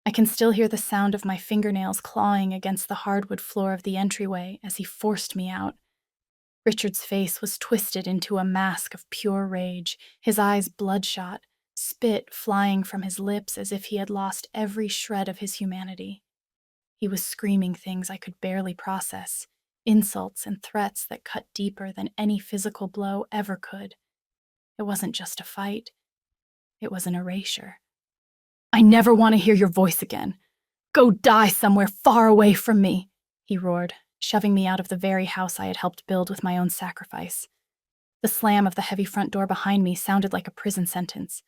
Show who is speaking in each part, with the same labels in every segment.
Speaker 1: I can still hear the sound of my fingernails clawing against the hardwood floor of the entryway as he forced me out. Richard's face was twisted into a mask of pure rage, his eyes bloodshot, spit flying from his lips as if he had lost every shred of his humanity. He was screaming things I could barely process, insults and threats that cut deeper than any physical blow ever could. It wasn't just a fight, it was an erasure. "I never want to hear your voice again. Go die somewhere far away from me," he roared, shoving me out of the very house I had helped build with my own sacrifice. The slam of the heavy front door behind me sounded like a prison sentence.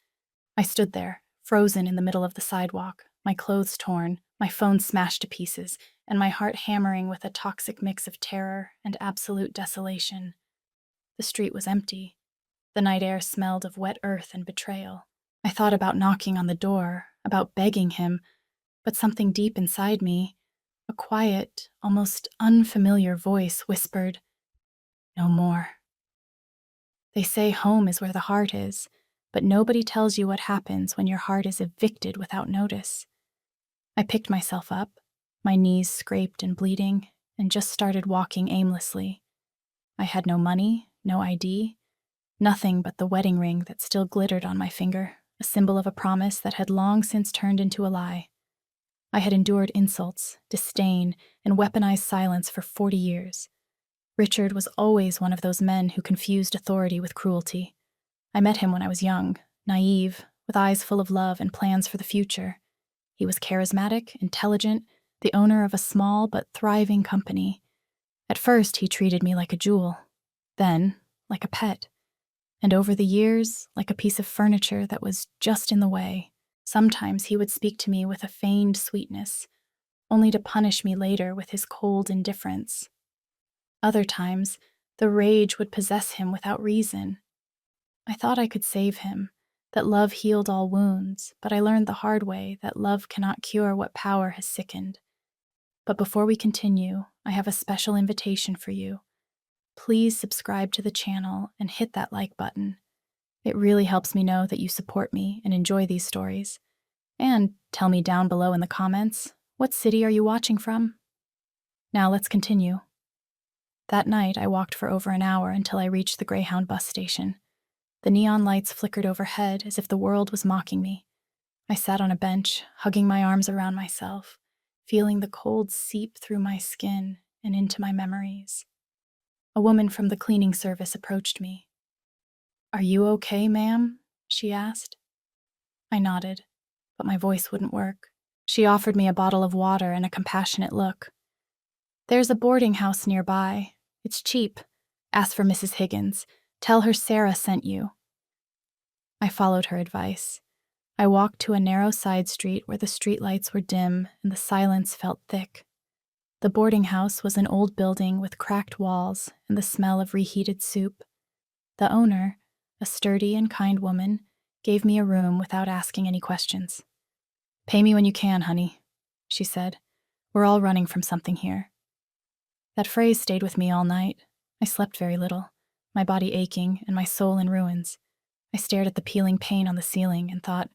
Speaker 1: I stood there, frozen in the middle of the sidewalk, my clothes torn, my phone smashed to pieces, and my heart hammering with a toxic mix of terror and absolute desolation. The street was empty. The night air smelled of wet earth and betrayal. I thought about knocking on the door, about begging him, but something deep inside me, a quiet, almost unfamiliar voice whispered, "No more." They say home is where the heart is, but nobody tells you what happens when your heart is evicted without notice. I picked myself up, my knees scraped and bleeding, and just started walking aimlessly. I had no money, no ID, nothing but the wedding ring that still glittered on my finger, a symbol of a promise that had long since turned into a lie. I had endured insults, disdain, and weaponized silence for 40 years. Richard was always one of those men who confused authority with cruelty. I met him when I was young, naive, with eyes full of love and plans for the future. He was charismatic, intelligent, the owner of a small but thriving company. At first, he treated me like a jewel, then like a pet, and over the years, like a piece of furniture that was just in the way. Sometimes he would speak to me with a feigned sweetness, only to punish me later with his cold indifference. Other times, the rage would possess him without reason. I thought I could save him, that love healed all wounds, but I learned the hard way that love cannot cure what power has sickened. But before we continue, I have a special invitation for you. Please subscribe to the channel and hit that like button. It really helps me know that you support me and enjoy these stories. And tell me down below in the comments, what city are you watching from? Now let's continue. That night, I walked for over an hour until I reached the Greyhound bus station. The neon lights flickered overhead as if the world was mocking me. I sat on a bench, hugging my arms around myself, feeling the cold seep through my skin and into my memories. A woman from the cleaning service approached me. "Are you okay, ma'am?" she asked. I nodded, but my voice wouldn't work. She offered me a bottle of water and a compassionate look. "There's a boarding house nearby. It's cheap. Ask for Mrs. Higgins. Tell her Sarah sent you." I followed her advice. I walked to a narrow side street where the streetlights were dim and the silence felt thick. The boarding house was an old building with cracked walls and the smell of reheated soup. The owner, a sturdy and kind woman, gave me a room without asking any questions. "Pay me when you can, honey," she said. "We're all running from something here." That phrase stayed with me all night. I slept very little, my body aching and my soul in ruins. I stared at the peeling paint on the ceiling and thought,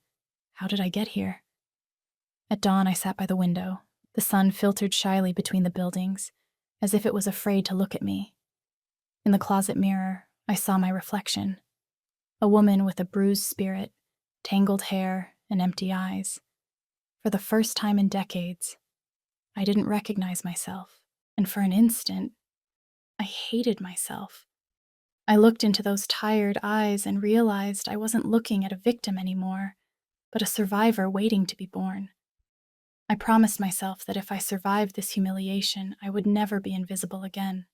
Speaker 1: how did I get here? At dawn, I sat by the window. The sun filtered shyly between the buildings, as if it was afraid to look at me. In the closet mirror, I saw my reflection. A woman with a bruised spirit, tangled hair, and empty eyes. For the first time in decades, I didn't recognize myself, and for an instant, I hated myself. I looked into those tired eyes and realized I wasn't looking at a victim anymore, but a survivor waiting to be born. I promised myself that if I survived this humiliation, I would never be invisible again.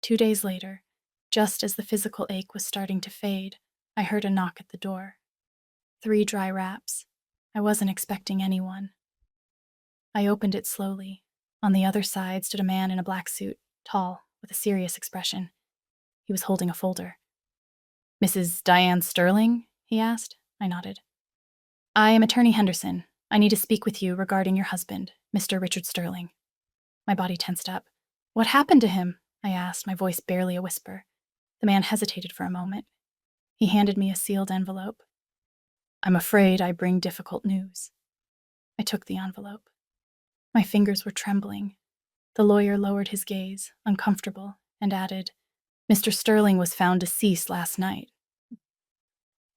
Speaker 1: 2 days later, just as the physical ache was starting to fade, I heard a knock at the door. 3 dry raps. I wasn't expecting anyone. I opened it slowly. On the other side stood a man in a black suit, tall, with a serious expression. He was holding a folder. "Mrs. Diane Sterling?" he asked. I nodded. "I am Attorney Henderson. I need to speak with you regarding your husband, Mr. Richard Sterling." My body tensed up. "What happened to him?" I asked, my voice barely a whisper. The man hesitated for a moment. He handed me a sealed envelope. "I'm afraid I bring difficult news." I took the envelope. My fingers were trembling. The lawyer lowered his gaze, uncomfortable, and added, "Mr. Sterling was found deceased last night."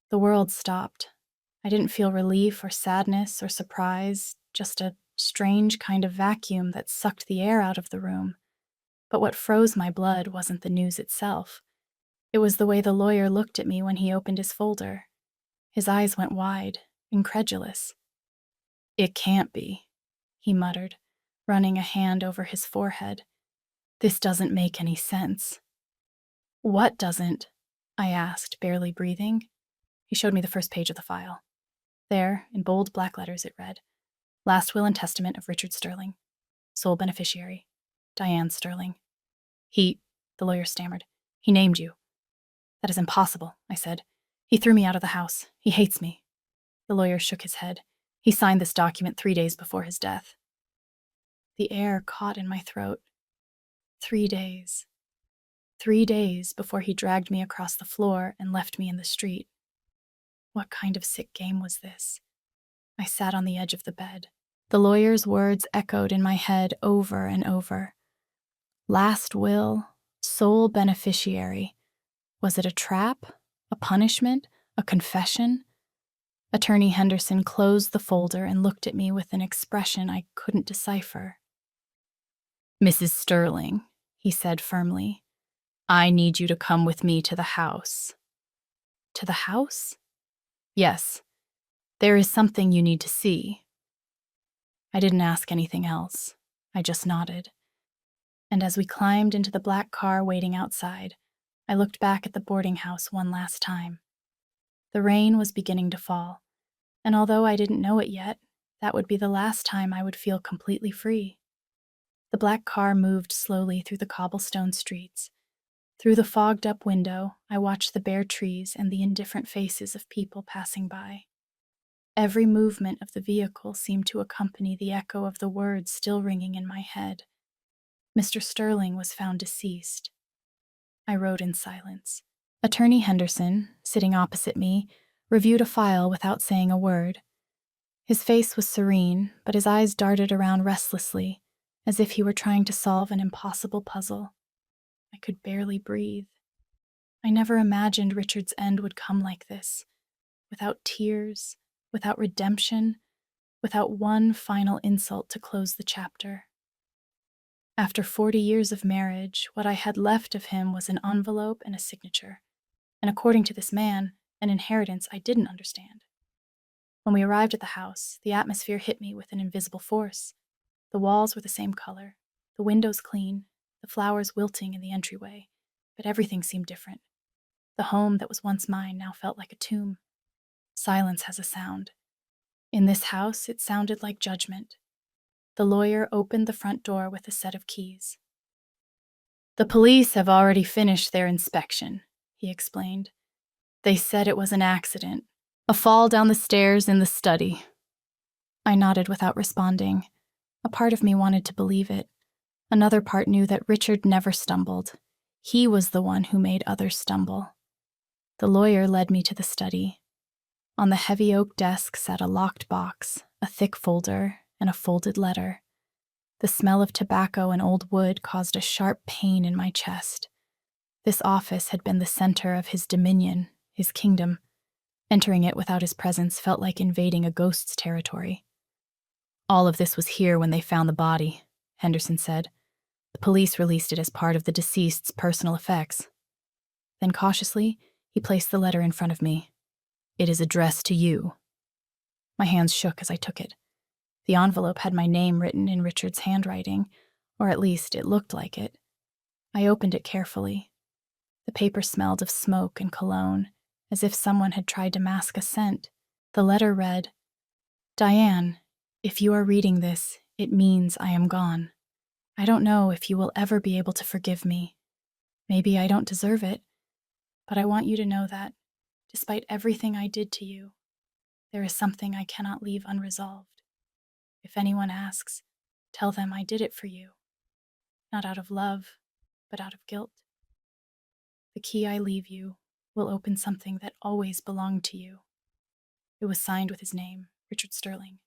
Speaker 1: The world stopped. I didn't feel relief or sadness or surprise, just a strange kind of vacuum that sucked the air out of the room. But what froze my blood wasn't the news itself. It was the way the lawyer looked at me when he opened his folder. His eyes went wide, incredulous. "It can't be," he muttered, running a hand over his forehead. "This doesn't make any sense." "What doesn't?" I asked, barely breathing. He showed me the first page of the file. There, in bold black letters, it read, "Last will and testament of Richard Sterling. Sole beneficiary, Diane Sterling." The lawyer stammered. "He named you." "That is impossible," I said. "He threw me out of the house. He hates me." The lawyer shook his head. "He signed this document 3 days before his death." The air caught in my throat. 3 days. 3 days before he dragged me across the floor and left me in the street. What kind of sick game was this? I sat on the edge of the bed. The lawyer's words echoed in my head over and over. Last will, sole beneficiary. Was it a trap? A punishment? A confession? Attorney Henderson closed the folder and looked at me with an expression I couldn't decipher. "Mrs. Sterling," he said firmly, "I need you to come with me to the house." "To the house?" "Yes. There is something you need to see." I didn't ask anything else. I just nodded. And as we climbed into the black car waiting outside, I looked back at the boarding house one last time. The rain was beginning to fall, and although I didn't know it yet, that would be the last time I would feel completely free. The black car moved slowly through the cobblestone streets. Through the fogged-up window, I watched the bare trees and the indifferent faces of people passing by. Every movement of the vehicle seemed to accompany the echo of the words still ringing in my head. Mr. Sterling was found deceased. I rode in silence. Attorney Henderson, sitting opposite me, reviewed a file without saying a word. His face was serene, but his eyes darted around restlessly, as if he were trying to solve an impossible puzzle. I could barely breathe. I never imagined Richard's end would come like this, without tears, without redemption, without one final insult to close the chapter. After 40 years of marriage, what I had left of him was an envelope and a signature, and according to this man, an inheritance I didn't understand. When we arrived at the house, the atmosphere hit me with an invisible force. The walls were the same color, the windows clean, the flowers wilting in the entryway, but everything seemed different. The home that was once mine now felt like a tomb. Silence has a sound. In this house, it sounded like judgment. The lawyer opened the front door with a set of keys. "The police have already finished their inspection," he explained. "They said it was an accident, a fall down the stairs in the study." I nodded without responding. A part of me wanted to believe it. Another part knew that Richard never stumbled. He was the one who made others stumble. The lawyer led me to the study. On the heavy oak desk sat a locked box, a thick folder, and a folded letter. The smell of tobacco and old wood caused a sharp pain in my chest. This office had been the center of his dominion, his kingdom. Entering it without his presence felt like invading a ghost's territory. "All of this was here when they found the body," Henderson said. "The police released it as part of the deceased's personal effects." Then cautiously, he placed the letter in front of me. "It is addressed to you." My hands shook as I took it. The envelope had my name written in Richard's handwriting, or at least it looked like it. I opened it carefully. The paper smelled of smoke and cologne, as if someone had tried to mask a scent. The letter read, "Diane, if you are reading this, it means I am gone. I don't know if you will ever be able to forgive me. Maybe I don't deserve it, but I want you to know that, despite everything I did to you, there is something I cannot leave unresolved. If anyone asks, tell them I did it for you, not out of love, but out of guilt. The key I leave you will open something that always belonged to you." It was signed with his name, Richard Sterling.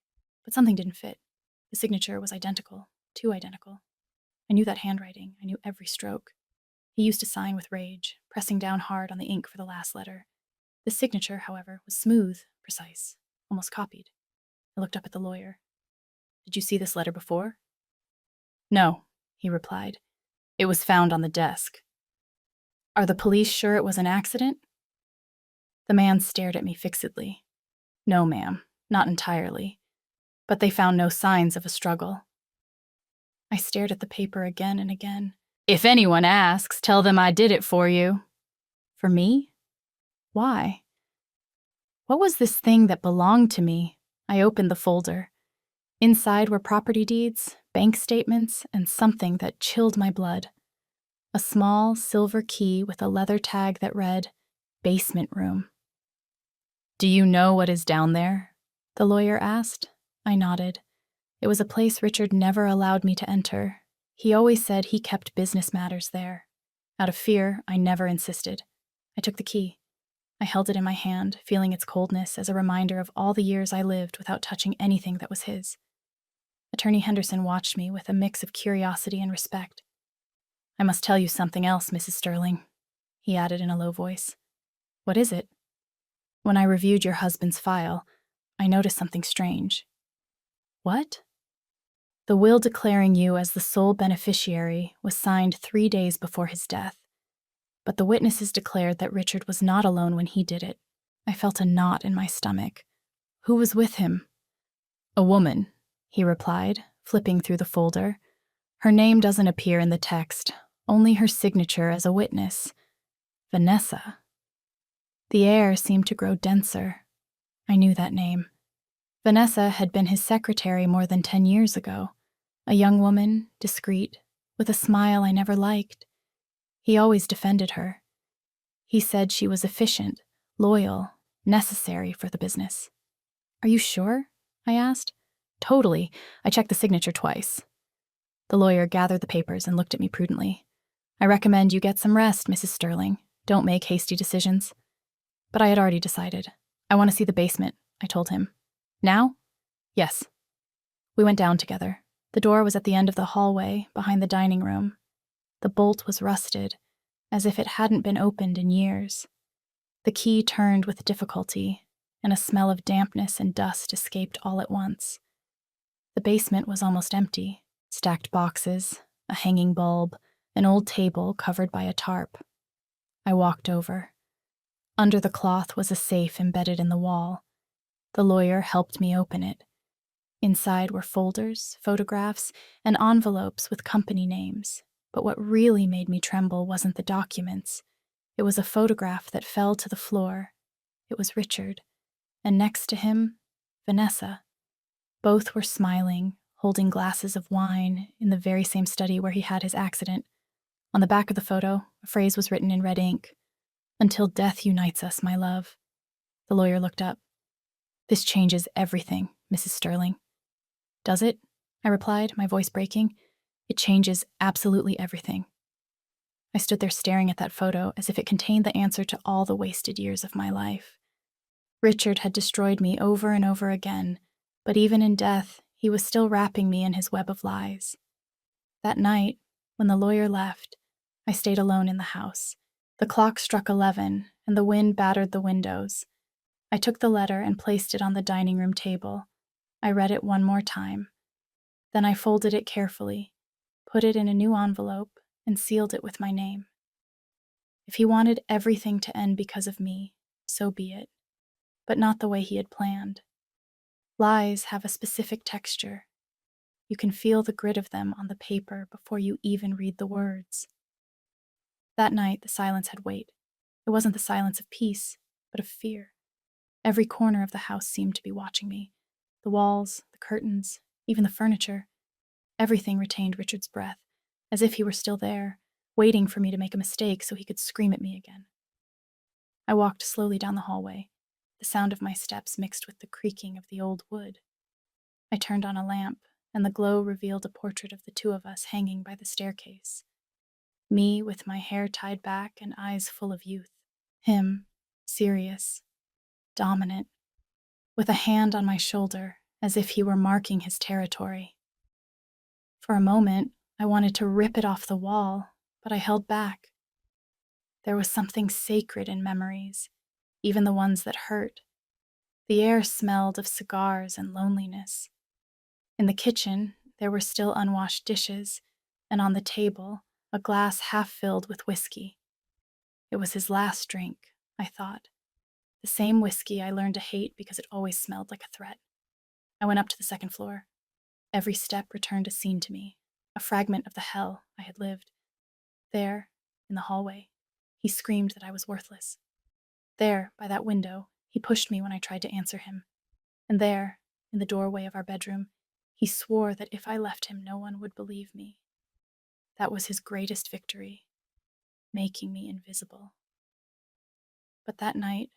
Speaker 1: but something didn't fit. The signature was identical, too identical. I knew that handwriting. I knew every stroke. He used to sign with rage, pressing down hard on the ink for the last letter. The signature, however, was smooth, precise, almost copied. I looked up at the lawyer. "Did you see this letter before?" "No," he replied. "It was found on the desk." "Are the police sure it was an accident?" The man stared at me fixedly. "No, ma'am, not entirely. But they found no signs of a struggle." I stared at the paper again and again. "If anyone asks, tell them I did it for you." For me? Why? What was this thing that belonged to me? I opened the folder. Inside were property deeds, bank statements, and something that chilled my blood. A small silver key with a leather tag that read, "Basement Room." "Do you know what is down there?" the lawyer asked. I nodded. It was a place Richard never allowed me to enter. He always said he kept business matters there. Out of fear, I never insisted. I took the key. I held it in my hand, feeling its coldness as a reminder of all the years I lived without touching anything that was his. Attorney Henderson watched me with a mix of curiosity and respect. "I must tell you something else, Mrs. Sterling," he added in a low voice. "What is it?" "When I reviewed your husband's file, I noticed something strange." "What?" "The will declaring you as the sole beneficiary was signed 3 days before his death. But the witnesses declared that Richard was not alone when he did it. I felt a knot in my stomach. Who was with him?" "A woman," he replied, flipping through the folder. "Her name doesn't appear in the text, only her signature as a witness. Vanessa." The air seemed to grow denser. I knew that name. Vanessa had been his secretary more than 10 years ago. A young woman, discreet, with a smile I never liked. He always defended her. He said she was efficient, loyal, necessary for the business. "Are you sure?" I asked. "Totally. I checked the signature twice." The lawyer gathered the papers and looked at me prudently. "I recommend you get some rest, Mrs. Sterling. Don't make hasty decisions." But I had already decided. "I want to see the basement," I told him. "Now?" "Yes." We went down together. The door was at the end of the hallway, behind the dining room. The bolt was rusted, as if it hadn't been opened in years. The key turned with difficulty, and a smell of dampness and dust escaped all at once. The basement was almost empty. Stacked boxes, a hanging bulb, an old table covered by a tarp. I walked over. Under the cloth was a safe embedded in the wall. The lawyer helped me open it. Inside were folders, photographs, and envelopes with company names. But what really made me tremble wasn't the documents. It was a photograph that fell to the floor. It was Richard, and next to him, Vanessa. Both were smiling, holding glasses of wine in the very same study where he had his accident. On the back of the photo, a phrase was written in red ink. "Until death unites us, my love." The lawyer looked up. "This changes everything, Mrs. Sterling." "Does it?" I replied, my voice breaking. "It changes absolutely everything." I stood there staring at that photo as if it contained the answer to all the wasted years of my life. Richard had destroyed me over and over again, but even in death, he was still wrapping me in his web of lies. That night, when the lawyer left, I stayed alone in the house. The clock struck 11, and the wind battered the windows. I took the letter and placed it on the dining room table. I read it one more time. Then I folded it carefully, put it in a new envelope, and sealed it with my name. If he wanted everything to end because of me, so be it, but not the way he had planned. Lies have a specific texture. You can feel the grit of them on the paper before you even read the words. That night, the silence had weight. It wasn't the silence of peace, but of fear. Every corner of the house seemed to be watching me. The walls, the curtains, even the furniture. Everything retained Richard's breath, as if he were still there, waiting for me to make a mistake so he could scream at me again. I walked slowly down the hallway, the sound of my steps mixed with the creaking of the old wood. I turned on a lamp, and the glow revealed a portrait of the two of us hanging by the staircase. Me with my hair tied back and eyes full of youth. Him, serious, dominant, with a hand on my shoulder as if he were marking his territory. For a moment, I wanted to rip it off the wall, but I held back. There was something sacred in memories, even the ones that hurt. The air smelled of cigars and loneliness. In the kitchen, there were still unwashed dishes, and on the table, a glass half filled with whiskey. It was his last drink, I thought. The same whiskey I learned to hate because it always smelled like a threat. I went up to the second floor. Every step returned a scene to me, a fragment of the hell I had lived. There, in the hallway, he screamed that I was worthless. There, by that window, he pushed me when I tried to answer him. And there, in the doorway of our bedroom, he swore that if I left him, no one would believe me. That was his greatest victory, making me invisible. But that night,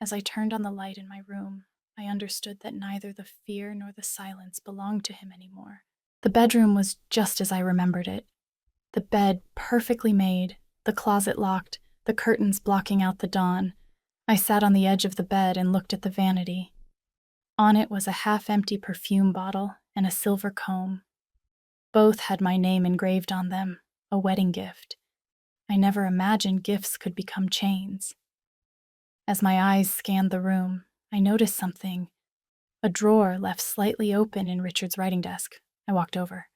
Speaker 1: as I turned on the light in my room, I understood that neither the fear nor the silence belonged to him anymore. The bedroom was just as I remembered it. The bed perfectly made, the closet locked, the curtains blocking out the dawn. I sat on the edge of the bed and looked at the vanity. On it was a half-empty perfume bottle and a silver comb. Both had my name engraved on them, a wedding gift. I never imagined gifts could become chains. As my eyes scanned the room, I noticed something. A drawer left slightly open in Richard's writing desk. I walked over.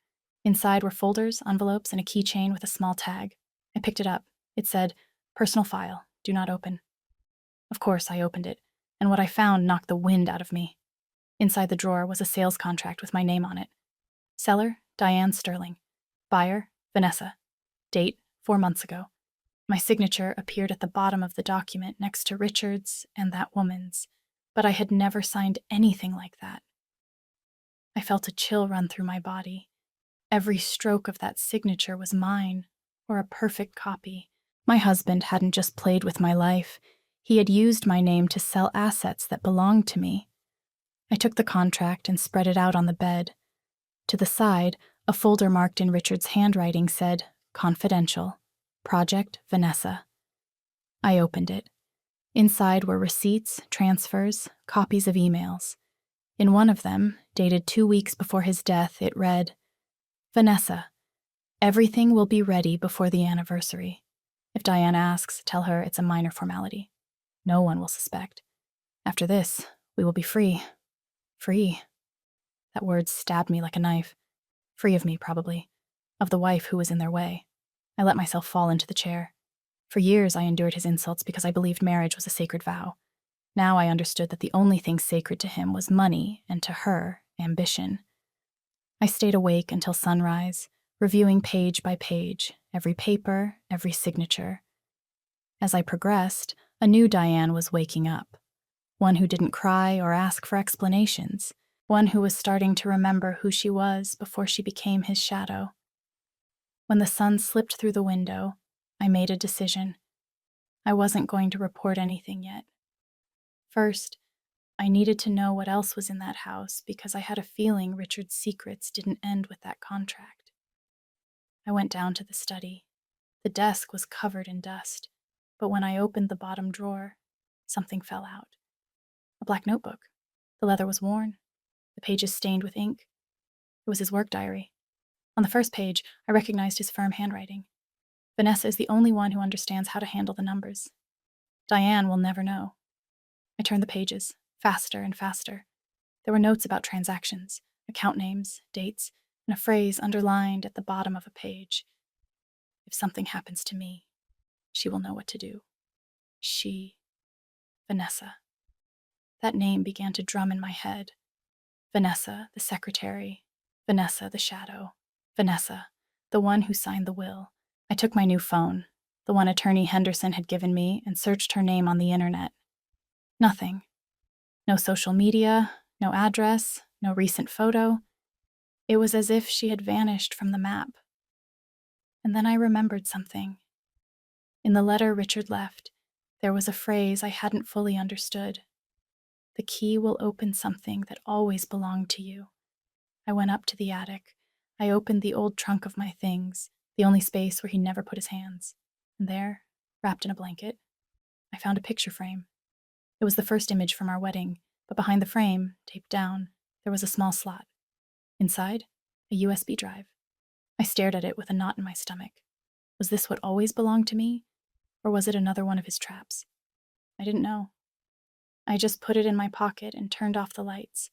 Speaker 1: Inside were folders, envelopes, and a keychain with a small tag. I picked it up. It said, "Personal file, do not open." Of course, I opened it, and what I found knocked the wind out of me. Inside the drawer was a sales contract with my name on it. Seller, Diane Sterling. Buyer, Vanessa. Date, 4 months ago. My signature appeared at the bottom of the document next to Richard's and that woman's, but I had never signed anything like that. I felt a chill run through my body. Every stroke of that signature was mine, or a perfect copy. My husband hadn't just played with my life. He had used my name to sell assets that belonged to me. I took the contract and spread it out on the bed. To the side, a folder marked in Richard's handwriting said, "Confidential. Project Vanessa." I opened it. Inside were receipts, transfers, copies of emails. In one of them, dated 2 weeks before his death, it read, "Vanessa, everything will be ready before the anniversary. If Diane asks, tell her it's a minor formality. No one will suspect. After this, we will be free. Free." That word stabbed me like a knife. Free of me, probably. Of the wife who was in their way. I let myself fall into the chair. For years I endured his insults because I believed marriage was a sacred vow. Now I understood that the only thing sacred to him was money, and to her, ambition. I stayed awake until sunrise, reviewing page by page, every paper, every signature. As I progressed, a new Diane was waking up. One who didn't cry or ask for explanations. One who was starting to remember who she was before she became his shadow. When the sun slipped through the window, I made a decision. I wasn't going to report anything yet. First, I needed to know what else was in that house because I had a feeling Richard's secrets didn't end with that contract. I went down to the study. The desk was covered in dust, but when I opened the bottom drawer, something fell out. A black notebook. The leather was worn. The pages stained with ink. It was his work diary. On the first page, I recognized his firm handwriting. "Vanessa is the only one who understands how to handle the numbers. Diane will never know." I turned the pages, faster and faster. There were notes about transactions, account names, dates, and a phrase underlined at the bottom of a page. "If something happens to me, she will know what to do." Vanessa. That name began to drum in my head. Vanessa, the secretary. Vanessa, the shadow. Vanessa, the one who signed the will. I took my new phone, the one Attorney Henderson had given me, and searched her name on the internet. Nothing. No social media, no address, no recent photo. It was as if she had vanished from the map. And then I remembered something. In the letter Richard left, there was a phrase I hadn't fully understood. "The key will open something that always belonged to you." I went up to the attic. I opened the old trunk of my things, the only space where he never put his hands. And there, wrapped in a blanket, I found a picture frame. It was the first image from our wedding, but behind the frame, taped down, There was a small slot. Inside, a USB drive. I stared at it with a knot in my stomach. Was this what always belonged to me? Or was it another one of his traps? I didn't know. I just put it in my pocket and turned off the lights.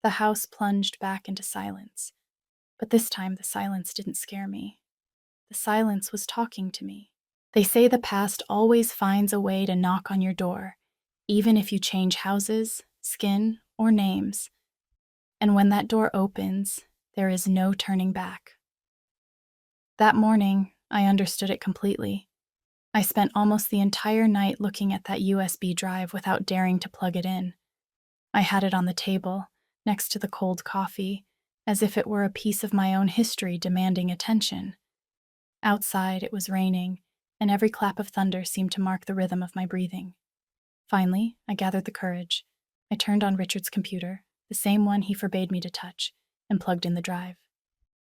Speaker 1: The house plunged back into silence. But this time, the silence didn't scare me. The silence was talking to me. They say the past always finds a way to knock on your door, even if you change houses, skin, or names. And when that door opens, there is no turning back. That morning, I understood it completely. I spent almost the entire night looking at that USB drive without daring to plug it in. I had it on the table, next to the cold coffee, as if it were a piece of my own history demanding attention. Outside, it was raining, and every clap of thunder seemed to mark the rhythm of my breathing. Finally, I gathered the courage. I turned on Richard's computer, the same one he forbade me to touch, and plugged in the drive.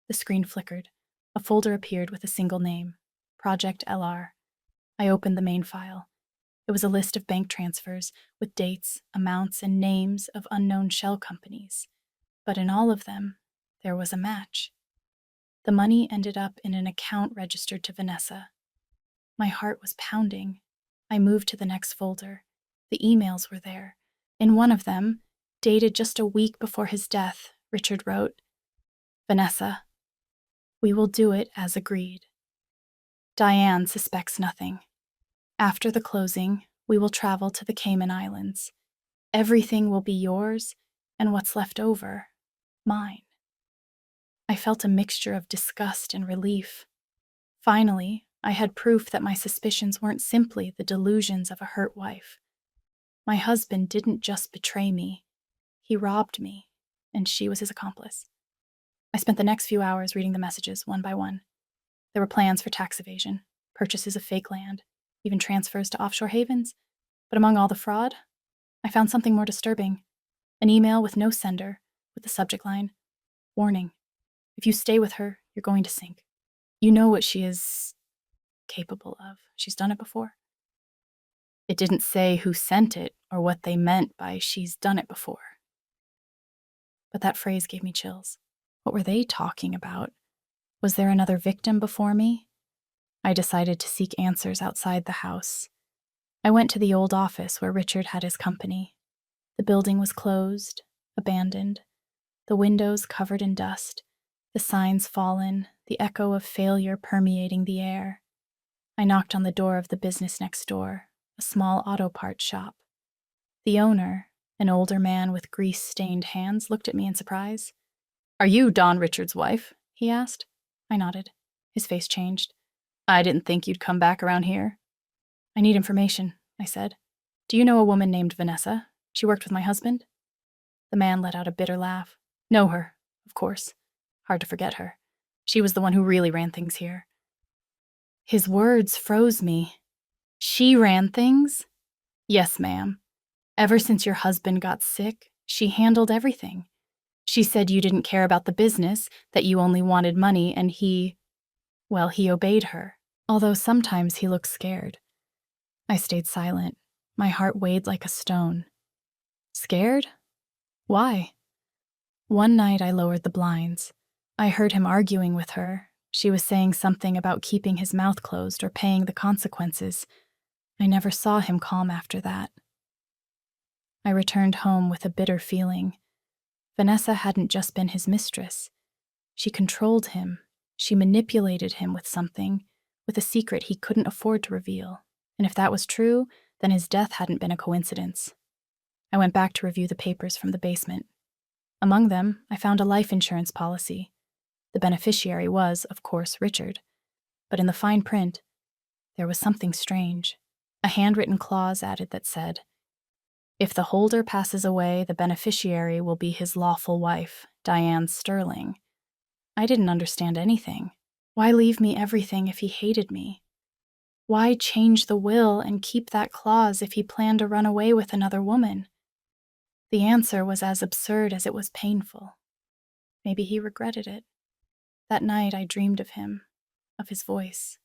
Speaker 1: The screen flickered. A folder appeared with a single name, Project LR. I opened the main file. It was a list of bank transfers with dates, amounts, and names of unknown shell companies. But in all of them, there was a match. The money ended up in an account registered to Vanessa. My heart was pounding. I moved to the next folder. The emails were there. In one of them, dated just a week before his death, Richard wrote, "Vanessa, we will do it as agreed. Diane suspects nothing. After the closing, we will travel to the Cayman Islands. Everything will be yours, and what's left over, mine." I felt a mixture of disgust and relief. Finally, I had proof that my suspicions weren't simply the delusions of a hurt wife. My husband didn't just betray me. He robbed me, and she was his accomplice. I spent the next few hours reading the messages one by one. There were plans for tax evasion, purchases of fake land, even transfers to offshore havens. But among all the fraud, I found something more disturbing. An email with no sender, with the subject line, "Warning. If you stay with her, you're going to sink. You know what she is capable of. She's done it before." It didn't say who sent it or what they meant by "she's done it before." But that phrase gave me chills. What were they talking about? Was there another victim before me? I decided to seek answers outside the house. I went to the old office where Richard had his company. The building was closed, abandoned, the windows covered in dust, the signs fallen, the echo of failure permeating the air. I knocked on the door of the business next door, a small auto parts shop. The owner, an older man with grease-stained hands, looked at me in surprise. "Are you Don Richard's wife?" he asked. I nodded. His face changed. "I didn't think you'd come back around here." "I need information," I said. "Do you know a woman named Vanessa? She worked with my husband?" The man let out a bitter laugh. "Know her, of course. Hard to forget her. She was the one who really ran things here." His words froze me. "She ran things?" "Yes, ma'am. Ever since your husband got sick, she handled everything. She said you didn't care about the business, that you only wanted money, and he obeyed her, although sometimes he looked scared." I stayed silent. My heart weighed like a stone. Scared? Why? One night I lowered the blinds. I heard him arguing with her. She was saying something about keeping his mouth closed or paying the consequences. I never saw him calm after that. I returned home with a bitter feeling. Vanessa hadn't just been his mistress. She controlled him. She manipulated him with something, with a secret he couldn't afford to reveal. And if that was true, then his death hadn't been a coincidence. I went back to review the papers from the basement. Among them, I found a life insurance policy. The beneficiary was, of course, Richard. But in the fine print, there was something strange. A handwritten clause added that said, "If the holder passes away, the beneficiary will be his lawful wife, Diane Sterling." I didn't understand anything. Why leave me everything if he hated me? Why change the will and keep that clause if he planned to run away with another woman? The answer was as absurd as it was painful. Maybe he regretted it. That night I dreamed of him, of his voice,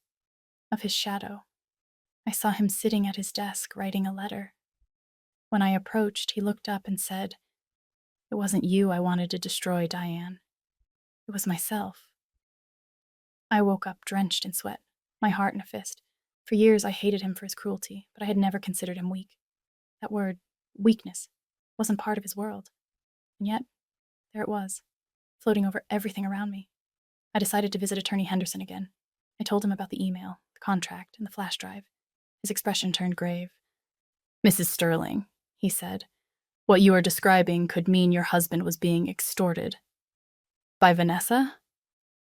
Speaker 1: of his shadow. I saw him sitting at his desk writing a letter. When I approached, he looked up and said, It wasn't you I wanted to destroy, Diane. It was myself. I woke up drenched in sweat, my heart in a fist. For years I hated him for his cruelty, but I had never considered him weak. That word, weakness, wasn't part of his world. And yet, there it was, floating over everything around me. I decided to visit Attorney Henderson again. I told him about the email, the contract, and the flash drive. His expression turned grave. "Mrs. Sterling," he said, "what you are describing could mean your husband was being extorted." "By Vanessa?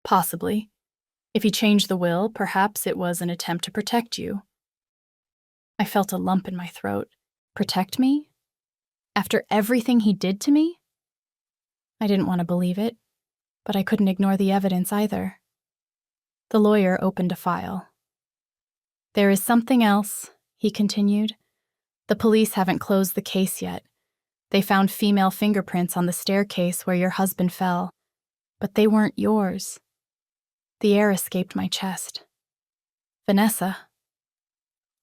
Speaker 1: Possibly. If he changed the will, perhaps it was an attempt to protect you." I felt a lump in my throat. Protect me? After everything he did to me? I didn't want to believe it, but I couldn't ignore the evidence either. The lawyer opened a file. "There is something else," he continued. "The police haven't closed the case yet. They found female fingerprints on the staircase where your husband fell, but they weren't yours." The air escaped my chest. "Vanessa?"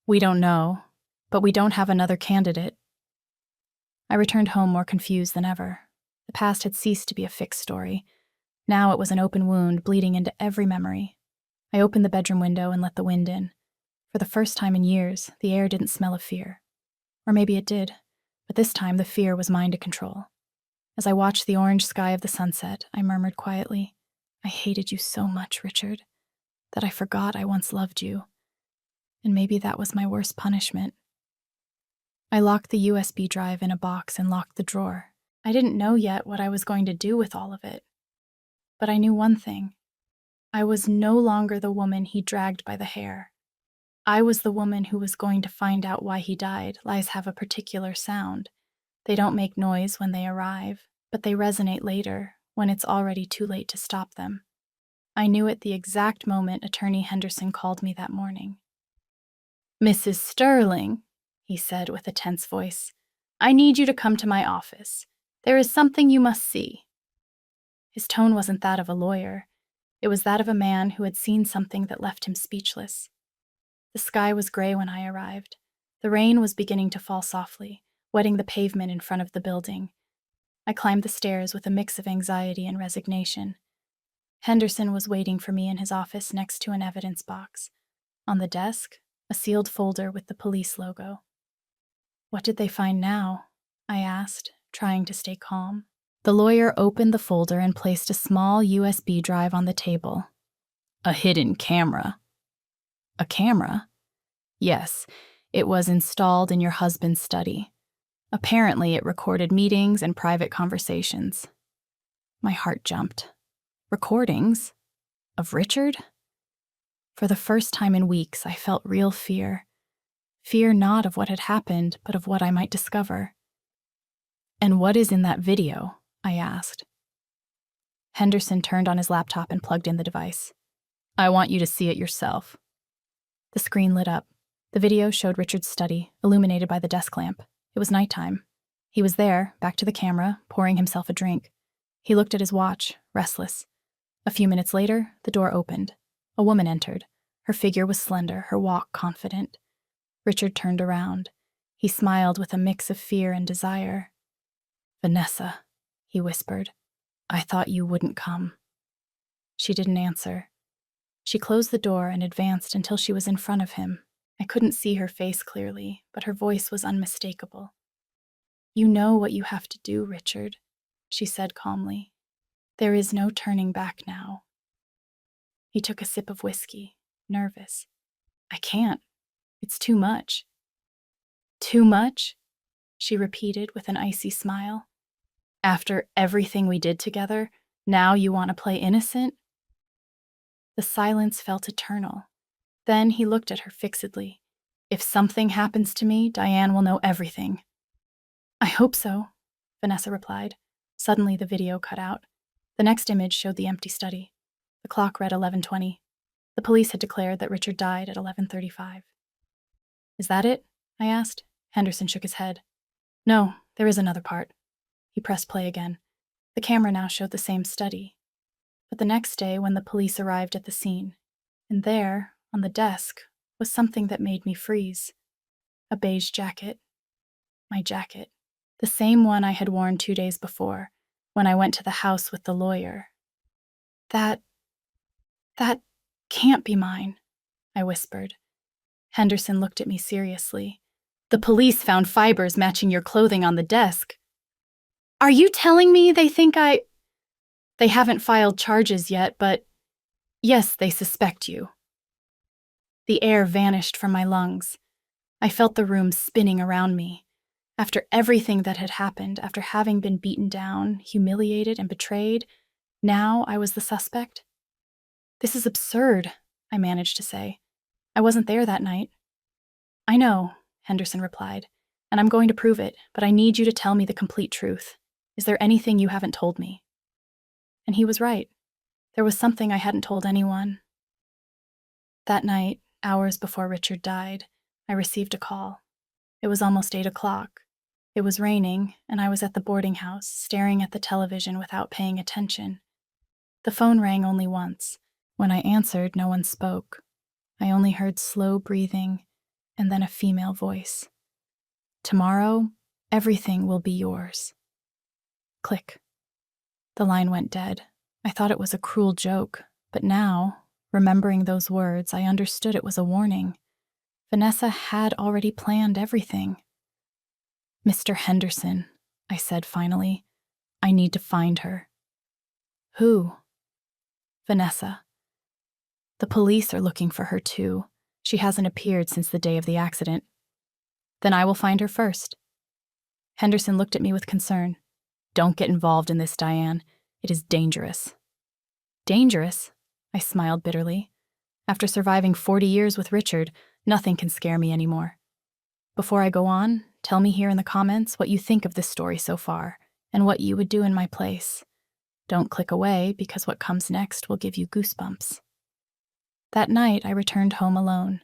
Speaker 1: "We don't know, but we don't have another candidate." I returned home more confused than ever. The past had ceased to be a fixed story. Now it was an open wound bleeding into every memory. I opened the bedroom window and let the wind in. For the first time in years, the air didn't smell of fear. Or maybe it did, but this time the fear was mine to control. As I watched the orange sky of the sunset, I murmured quietly, "I hated you so much, Richard, that I forgot I once loved you. And maybe that was my worst punishment." I locked the USB drive in a box and locked the drawer. I didn't know yet what I was going to do with all of it. But I knew one thing. I was no longer the woman he dragged by the hair. I was the woman who was going to find out why he died. Lies have a particular sound. They don't make noise when they arrive, but they resonate later, when it's already too late to stop them. I knew at the exact moment Attorney Henderson called me that morning. "Mrs. Sterling," he said with a tense voice, "I need you to come to my office. There is something you must see." His tone wasn't that of a lawyer. It was that of a man who had seen something that left him speechless. The sky was gray when I arrived. The rain was beginning to fall softly, wetting the pavement in front of the building. I climbed the stairs with a mix of anxiety and resignation. Henderson was waiting for me in his office next to an evidence box. On the desk, a sealed folder with the police logo. "What did they find now?" I asked, trying to stay calm. The lawyer opened the folder and placed a small USB drive on the table. "A hidden camera." "A camera?" "Yes, it was installed in your husband's study. Apparently, it recorded meetings and private conversations." My heart jumped. Recordings? Of Richard? For the first time in weeks, I felt real fear. Fear not of what had happened, but of what I might discover. "And what is in that video?" I asked. Henderson turned on his laptop and plugged in the device. "I want you to see it yourself." The screen lit up. The video showed Richard's study, illuminated by the desk lamp. It was nighttime. He was there, back to the camera, pouring himself a drink. He looked at his watch, restless. A few minutes later, the door opened. A woman entered. Her figure was slender, her walk confident. Richard turned around. He smiled with a mix of fear and desire. "Vanessa," he whispered, "I thought you wouldn't come." She didn't answer. She closed the door and advanced until she was in front of him. I couldn't see her face clearly, but her voice was unmistakable. "You know what you have to do, Richard," she said calmly. "There is no turning back now." He took a sip of whiskey, nervous. "I can't. It's too much." "Too much?" she repeated with an icy smile. "After everything we did together, now you want to play innocent?" The silence felt eternal. Then he looked at her fixedly. "If something happens to me, Diane will know everything." "I hope so," Vanessa replied. Suddenly the video cut out. The next image showed the empty study. The clock read 11:20. The police had declared that Richard died at 11:35. "Is that it?" I asked. Henderson shook his head. "No, there is another part." He pressed play again. The camera now showed the same study. But the next day, when the police arrived at the scene, and there, on the desk, was something that made me freeze. A beige jacket. My jacket. The same one I had worn 2 days before. when I went to the house with the lawyer. That can't be mine, I whispered. Henderson looked at me seriously. The police found fibers matching your clothing on the desk. Are you telling me they think They haven't filed charges yet, but yes, they suspect you. The air vanished from my lungs. I felt the room spinning around me. After everything that had happened, after having been beaten down, humiliated, and betrayed, now I was the suspect? This is absurd, I managed to say. I wasn't there that night. I know, Henderson replied, and I'm going to prove it, but I need you to tell me the complete truth. Is there anything you haven't told me? And he was right. There was something I hadn't told anyone. That night, hours before Richard died, I received a call. It was almost 8 o'clock. It was raining, and I was at the boarding house, staring at the television without paying attention. The phone rang only once. When I answered, no one spoke. I only heard slow breathing, and then a female voice. Tomorrow, everything will be yours. Click. The line went dead. I thought it was a cruel joke, but now, remembering those words, I understood it was a warning. Vanessa had already planned everything. Mr. Henderson, I said finally, I need to find her. Who? Vanessa. The police are looking for her too. She hasn't appeared since the day of the accident. Then I will find her first. Henderson looked at me with concern. Don't get involved in this, Diane. It is dangerous. Dangerous? I smiled bitterly. After surviving 40 years with Richard, nothing can scare me anymore. Before I go on, tell me here in the comments what you think of this story so far, and what you would do in my place. Don't click away, because what comes next will give you goosebumps. That night, I returned home alone.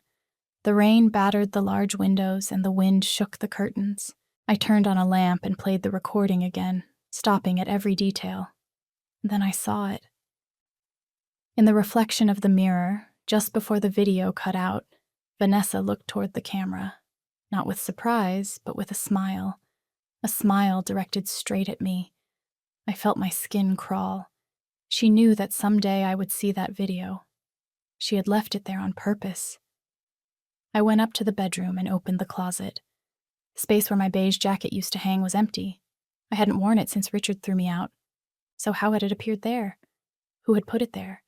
Speaker 1: The rain battered the large windows, and the wind shook the curtains. I turned on a lamp and played the recording again, stopping at every detail. Then I saw it. In the reflection of the mirror, just before the video cut out, Vanessa looked toward the camera, not with surprise, but with a smile directed straight at me. I felt my skin crawl. She knew that someday I would see that video. She had left it there on purpose. I went up to the bedroom and opened the closet. The space where my beige jacket used to hang was empty. I hadn't worn it since Richard threw me out. So how had it appeared there? Who had put it there?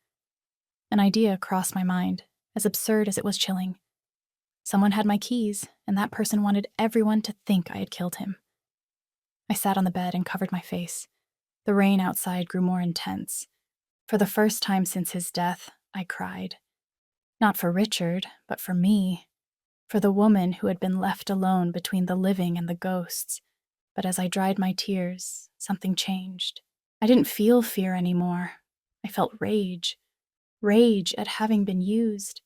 Speaker 1: An idea crossed my mind, as absurd as it was chilling. Someone had my keys, and that person wanted everyone to think I had killed him. I sat on the bed and covered my face. The rain outside grew more intense. For the first time since his death, I cried. Not for Richard, but for me. For the woman who had been left alone between the living and the ghosts. But as I dried my tears, something changed. I didn't feel fear anymore. I felt rage. Rage at having been used.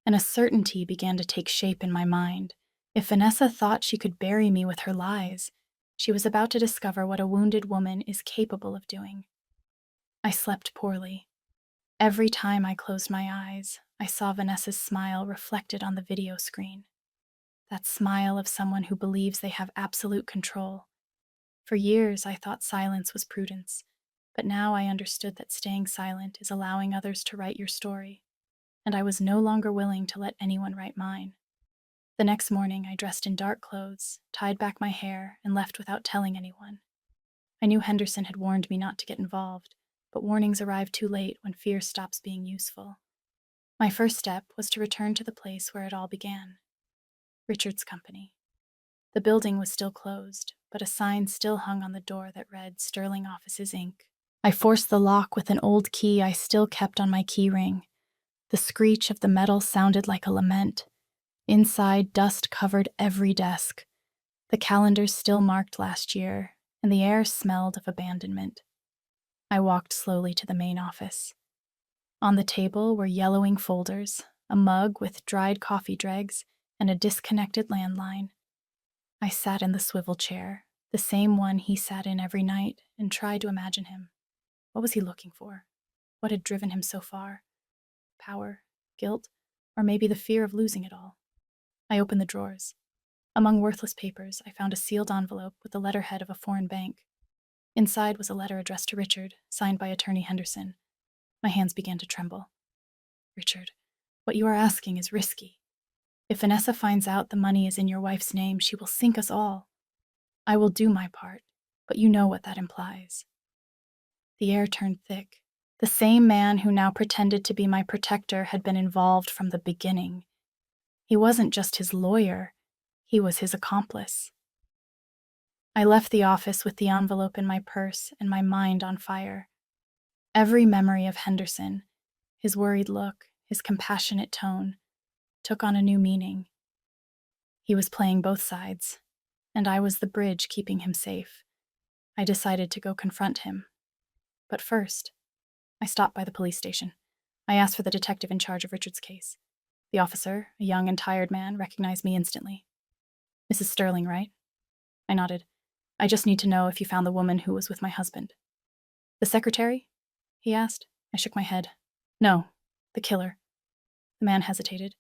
Speaker 1: And a certainty began to take shape in my mind. If Vanessa thought she could bury me with her lies, she was about to discover what a wounded woman is capable of doing. I slept poorly. Every time I closed my eyes, I saw Vanessa's smile reflected on the video screen. That smile of someone who believes they have absolute control. For years, I thought silence was prudence, but now I understood that staying silent is allowing others to write your story, and I was no longer willing to let anyone write mine. The next morning, I dressed in dark clothes, tied back my hair, and left without telling anyone. I knew Henderson had warned me not to get involved, but warnings arrive too late when fear stops being useful. My first step was to return to the place where it all began. Richard's company. The building was still closed, but a sign still hung on the door that read Sterling Offices, Inc. I forced the lock with an old key I still kept on my key ring. The screech of the metal sounded like a lament. Inside, dust covered every desk. The calendars still marked last year, and the air smelled of abandonment. I walked slowly to the main office. On the table were yellowing folders, a mug with dried coffee dregs, and a disconnected landline. I sat in the swivel chair, the same one he sat in every night, and tried to imagine him. What was he looking for? What had driven him so far? Power, guilt, or maybe the fear of losing it all? I opened the drawers. Among worthless papers, I found a sealed envelope with the letterhead of a foreign bank. Inside was a letter addressed to Richard, signed by Attorney Henderson. My hands began to tremble. Richard, what you are asking is risky. If Vanessa finds out the money is in your wife's name, she will sink us all. I will do my part, but you know what that implies. The air turned thick. The same man who now pretended to be my protector had been involved from the beginning. He wasn't just his lawyer, he was his accomplice. I left the office with the envelope in my purse and my mind on fire. Every memory of Henderson, his worried look, his compassionate tone, took on a new meaning. He was playing both sides, and I was the bridge keeping him safe. I decided to go confront him. But first, I stopped by the police station. I asked for the detective in charge of Richard's case. The officer, a young and tired man, recognized me instantly. Mrs. Sterling, right? I nodded. I just need to know if you found the woman who was with my husband. The secretary? He asked. I shook my head. No, the killer. The man hesitated.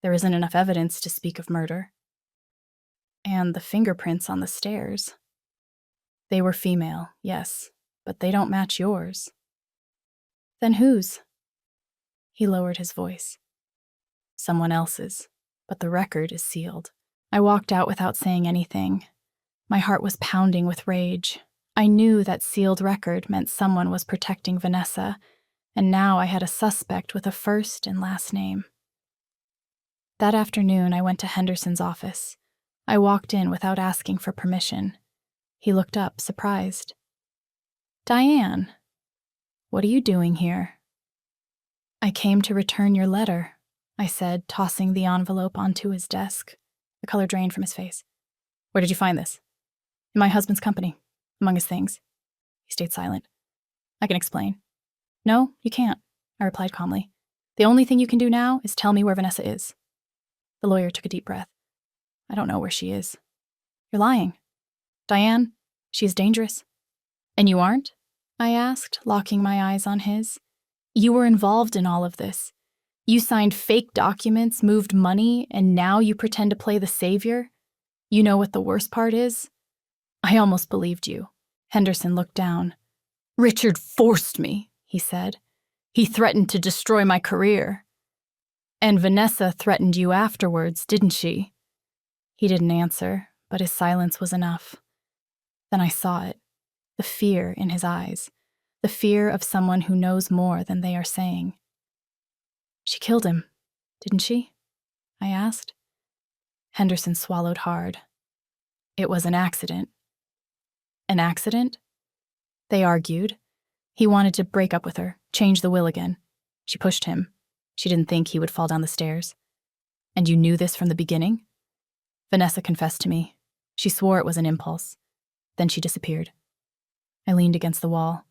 Speaker 1: There isn't enough evidence to speak of murder. And the fingerprints on the stairs. They were female, yes, but they don't match yours. Then whose? He lowered his voice. Someone else's, but the record is sealed. I walked out without saying anything. My heart was pounding with rage. I knew that sealed record meant someone was protecting Vanessa, and now I had a suspect with a first and last name. That afternoon, I went to Henderson's office. I walked in without asking for permission. He looked up, surprised. Diane, what are you doing here? I came to return your letter, I said, tossing the envelope onto his desk. The color drained from his face. Where did you find this? In my husband's company, among his things. He stayed silent. I can explain. No, you can't, I replied calmly. The only thing you can do now is tell me where Vanessa is. The lawyer took a deep breath. I don't know where she is. You're lying. Diane, she is dangerous. And you aren't? I asked, locking my eyes on his. You were involved in all of this. You signed fake documents, moved money, and now you pretend to play the savior? You know what the worst part is? I almost believed you. Henderson looked down. Richard forced me, he said. He threatened to destroy my career. And Vanessa threatened you afterwards, didn't she? He didn't answer, but his silence was enough. Then I saw it, the fear in his eyes, the fear of someone who knows more than they are saying. She killed him, didn't she? I asked. Henderson swallowed hard. It was an accident. An accident? They argued. He wanted to break up with her, change the will again. She pushed him. She didn't think he would fall down the stairs. And you knew this from the beginning? Vanessa confessed to me. She swore it was an impulse. Then she disappeared. I leaned against the wall.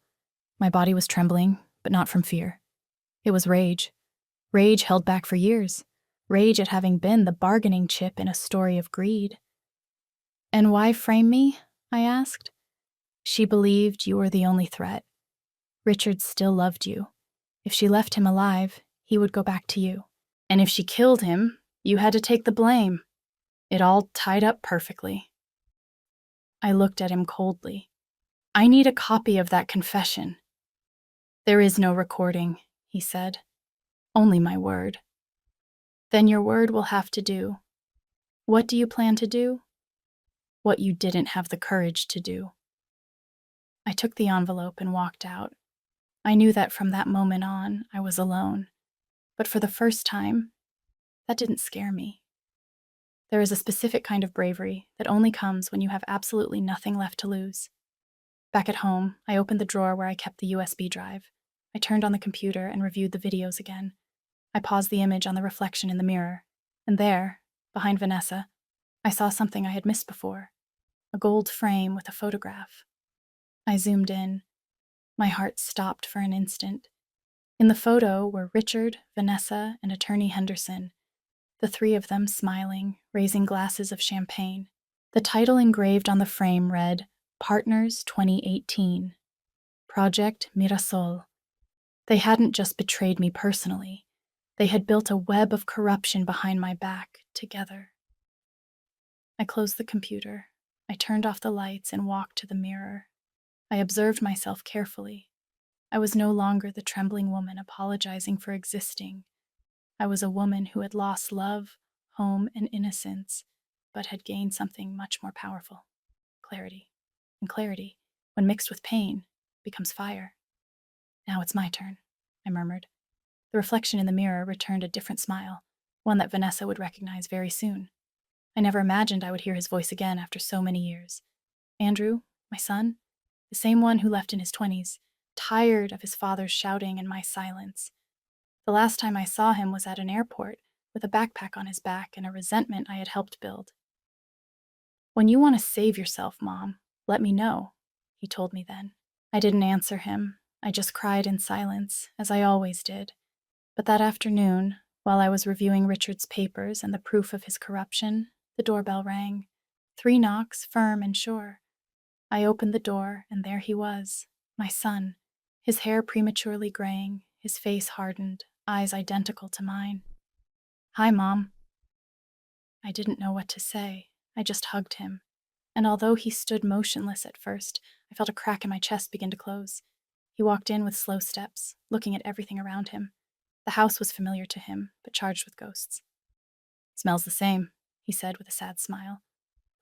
Speaker 1: My body was trembling, but not from fear. It was rage. Rage held back for years. Rage at having been the bargaining chip in a story of greed. And why frame me? I asked. She believed you were the only threat. Richard still loved you. If she left him alive, he would go back to you. And if she killed him, you had to take the blame. It all tied up perfectly. I looked at him coldly. I need a copy of that confession. There is no recording, he said. Only my word. Then your word will have to do. What do you plan to do? What you didn't have the courage to do. I took the envelope and walked out. I knew that from that moment on, I was alone. But for the first time, that didn't scare me. There is a specific kind of bravery that only comes when you have absolutely nothing left to lose. Back at home, I opened the drawer where I kept the USB drive. I turned on the computer and reviewed the videos again. I paused the image on the reflection in the mirror, and there, behind Vanessa, I saw something I had missed before, a gold frame with a photograph. I zoomed in. My heart stopped for an instant. In the photo were Richard, Vanessa, and Attorney Henderson, the three of them smiling, raising glasses of champagne. The title engraved on the frame read, Partners 2018, Project Mirasol. They hadn't just betrayed me personally. They had built a web of corruption behind my back, together. I closed the computer. I turned off the lights and walked to the mirror. I observed myself carefully. I was no longer the trembling woman apologizing for existing. I was a woman who had lost love, home, and innocence, but had gained something much more powerful: clarity. And clarity, when mixed with pain, becomes fire. Now it's my turn, I murmured. The reflection in the mirror returned a different smile, one that Vanessa would recognize very soon. I never imagined I would hear his voice again after so many years. Andrew, my son, the same one who left in his 20s, tired of his father's shouting and my silence. The last time I saw him was at an airport, with a backpack on his back and a resentment I had helped build. "When you want to save yourself, Mom, let me know," he told me then. I didn't answer him. I just cried in silence, as I always did. But that afternoon, while I was reviewing Richard's papers and the proof of his corruption, the doorbell rang. 3 knocks, firm and sure. I opened the door, and there he was, my son, his hair prematurely graying, his face hardened, eyes identical to mine. "Hi, Mom." I didn't know what to say. I just hugged him. And although he stood motionless at first, I felt a crack in my chest begin to close. He walked in with slow steps, looking at everything around him. The house was familiar to him, but charged with ghosts. "Smells the same," he said with a sad smile,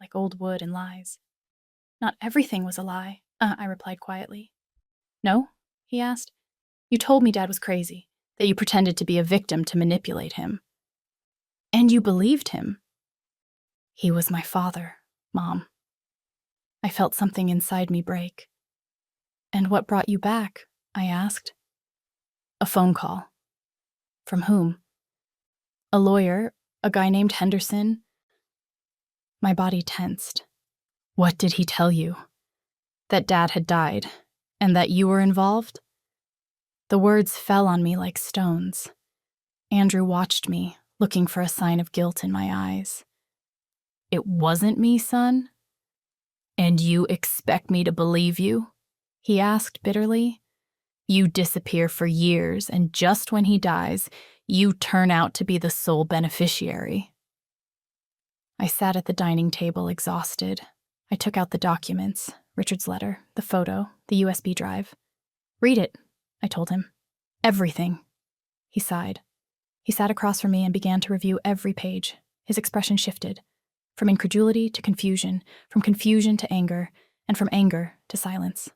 Speaker 1: "like old wood and lies." "Not everything was a lie," I replied quietly. "No?" he asked. "You told me Dad was crazy, that you pretended to be a victim to manipulate him. And you believed him." "He was my father, Mom." I felt something inside me break. "And what brought you back?" I asked. "A phone call." "From whom?" "A lawyer, a guy named Henderson." My body tensed. "What did he tell you? That Dad had died, and that you were involved?" The words fell on me like stones. Andrew watched me, looking for a sign of guilt in my eyes. "It wasn't me, son?" "And you expect me to believe you?" he asked bitterly. "You disappear for years, and just when he dies, you turn out to be the sole beneficiary." I sat at the dining table, exhausted. I took out the documents, Richard's letter, the photo, the USB drive. "Read it," I told him. "Everything." He sighed. He sat across from me and began to review every page. His expression shifted, from incredulity to confusion, from confusion to anger, and from anger to silence.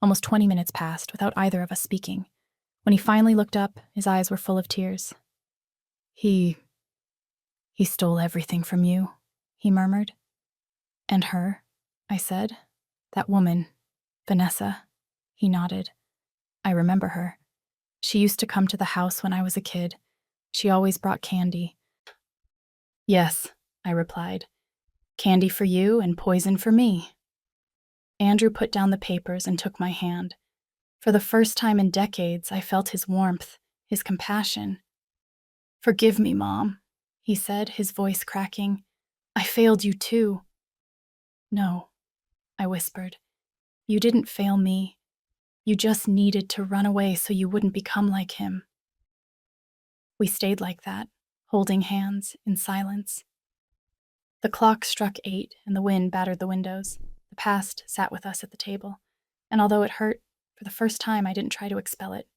Speaker 1: Almost 20 minutes passed without either of us speaking. When he finally looked up, his eyes were full of tears. He stole everything from you," he murmured. "And her?" I said. "That woman, Vanessa." He nodded. "I remember her. She used to come to the house when I was a kid. She always brought candy." "Yes," I replied. "Candy for you and poison for me." Andrew put down the papers and took my hand. For the first time in decades, I felt his warmth, his compassion. "Forgive me, Mom," he said, his voice cracking. "I failed you too." "No," I whispered. "You didn't fail me. You just needed to run away so you wouldn't become like him." We stayed like that, holding hands in silence. The clock struck 8 and the wind battered the windows. The past sat with us at the table, and although it hurt, for the first time I didn't try to expel it.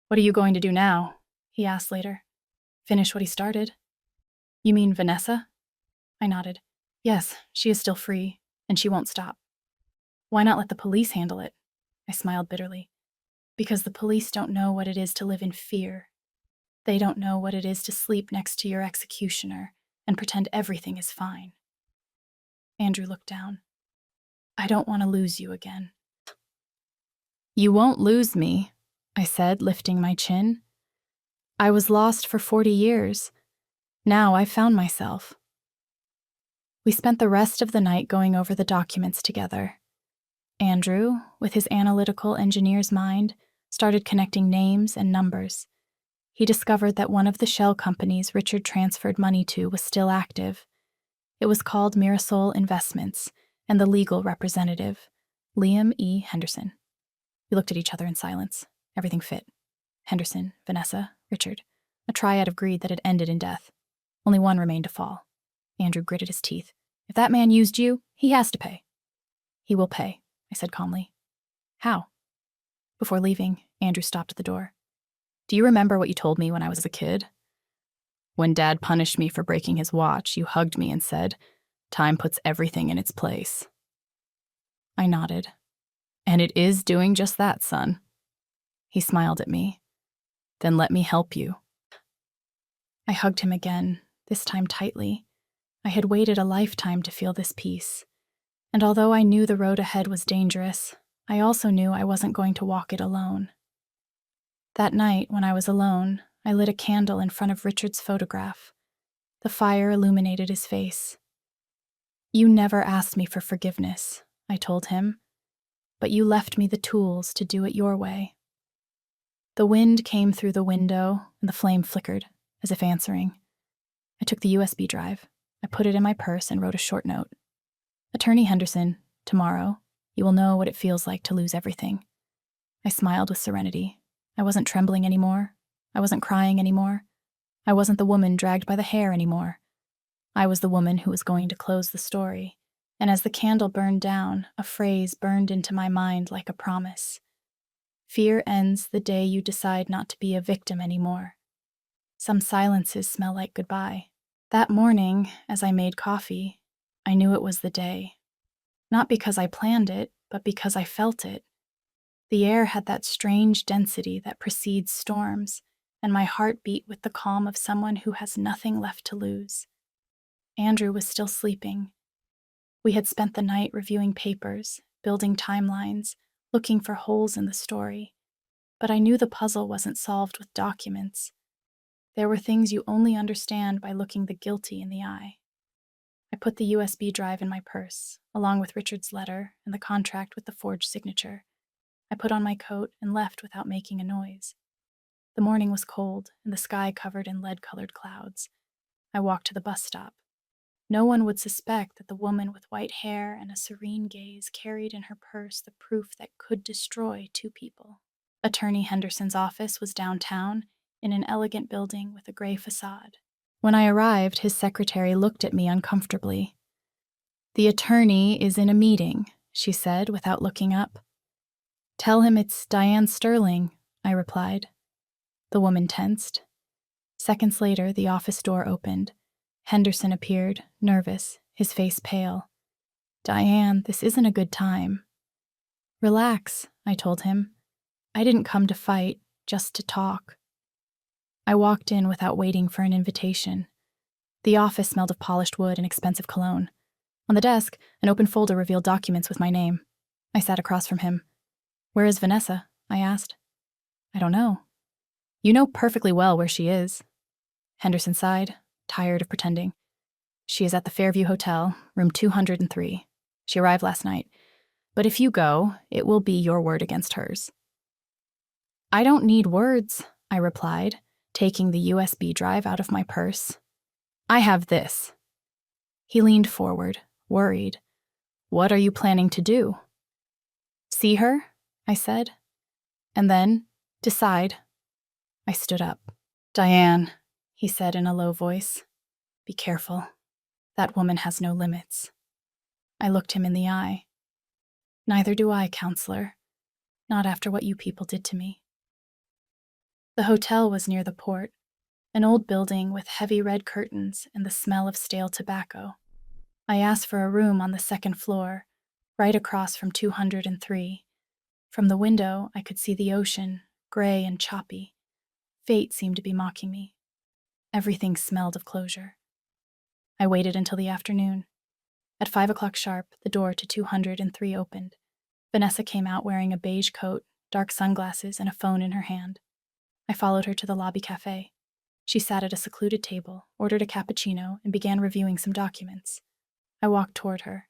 Speaker 1: "What are you going to do now?" he asked later. "Finish what he started." "You mean Vanessa?" I nodded. "Yes, she is still free, and she won't stop." "Why not let the police handle it?" I smiled bitterly. "Because the police don't know what it is to live in fear. They don't know what it is to sleep next to your executioner and pretend everything is fine." Andrew looked down. "I don't want to lose you again." "You won't lose me," I said, lifting my chin. "I was lost for 40 years. Now I've found myself." We spent the rest of the night going over the documents together. Andrew, with his analytical engineer's mind, started connecting names and numbers. He discovered that one of the shell companies Richard transferred money to was still active. It was called Mirasol Investments, and the legal representative, Liam E. Henderson. We looked at each other in silence. Everything fit. Henderson, Vanessa, Richard. A triad of greed that had ended in death. Only one remained to fall. Andrew gritted his teeth. "If that man used you, he has to pay." "He will pay," I said calmly. How? Before leaving, Andrew stopped at the door. Do you remember what you told me when I was a kid? When Dad punished me for breaking his watch, you hugged me and said, "Time puts everything in its place." I nodded. And it is doing just that, son. He smiled at me. Then let me help you. I hugged him again, this time tightly. I had waited a lifetime to feel this peace. And although I knew the road ahead was dangerous, I also knew I wasn't going to walk it alone. That night, when I was alone, I lit a candle in front of Richard's photograph. The fire illuminated his face. You never asked me for forgiveness, I told him, but you left me the tools to do it your way. The wind came through the window, and the flame flickered, as if answering. I took the USB drive. I put it in my purse and wrote a short note. Attorney Henderson, tomorrow, you will know what it feels like to lose everything. I smiled with serenity. I wasn't trembling anymore. I wasn't crying anymore. I wasn't the woman dragged by the hair anymore. I was the woman who was going to close the story. And as the candle burned down, a phrase burned into my mind like a promise. Fear ends the day you decide not to be a victim anymore. Some silences smell like goodbye. That morning, as I made coffee, I knew it was the day. Not because I planned it, but because I felt it. The air had that strange density that precedes storms, and my heart beat with the calm of someone who has nothing left to lose. Andrew was still sleeping. We had spent the night reviewing papers, building timelines, looking for holes in the story. But I knew the puzzle wasn't solved with documents. There were things you only understand by looking the guilty in the eye. I put the USB drive in my purse, along with Richard's letter and the contract with the forged signature. I put on my coat and left without making a noise. The morning was cold, and the sky covered in lead-colored clouds. I walked to the bus stop. No one would suspect that the woman with white hair and a serene gaze carried in her purse the proof that could destroy two people. Attorney Henderson's office was downtown, in an elegant building with a gray facade. When I arrived, his secretary looked at me uncomfortably. "The attorney is in a meeting," she said without looking up. "Tell him it's Diane Sterling," I replied. The woman tensed. Seconds later, the office door opened. Henderson appeared, nervous, his face pale. "Diane, this isn't a good time." "Relax," I told him. "I didn't come to fight, just to talk." I walked in without waiting for an invitation. The office smelled of polished wood and expensive cologne. On the desk, an open folder revealed documents with my name. I sat across from him. "Where is Vanessa?" I asked. "I don't know." "You know perfectly well where she is." Henderson sighed, tired of pretending. "She is at the Fairview Hotel, room 203. She arrived last night. But if you go, it will be your word against hers." "I don't need words," I replied, taking the USB drive out of my purse. "I have this." He leaned forward, worried. "What are you planning to do?" "See her," I said. "And then, decide." I stood up. "Diane," he said in a low voice, "be careful. That woman has no limits." I looked him in the eye. "Neither do I, counselor. Not after what you people did to me." The hotel was near the port, an old building with heavy red curtains and the smell of stale tobacco. I asked for a room on the second floor, right across from 203. From the window, I could see the ocean, gray and choppy. Fate seemed to be mocking me. Everything smelled of closure. I waited until the afternoon. At 5 o'clock sharp, the door to 203 opened. Vanessa came out wearing a beige coat, dark sunglasses, and a phone in her hand. I followed her to the lobby cafe. She sat at a secluded table, ordered a cappuccino, and began reviewing some documents. I walked toward her.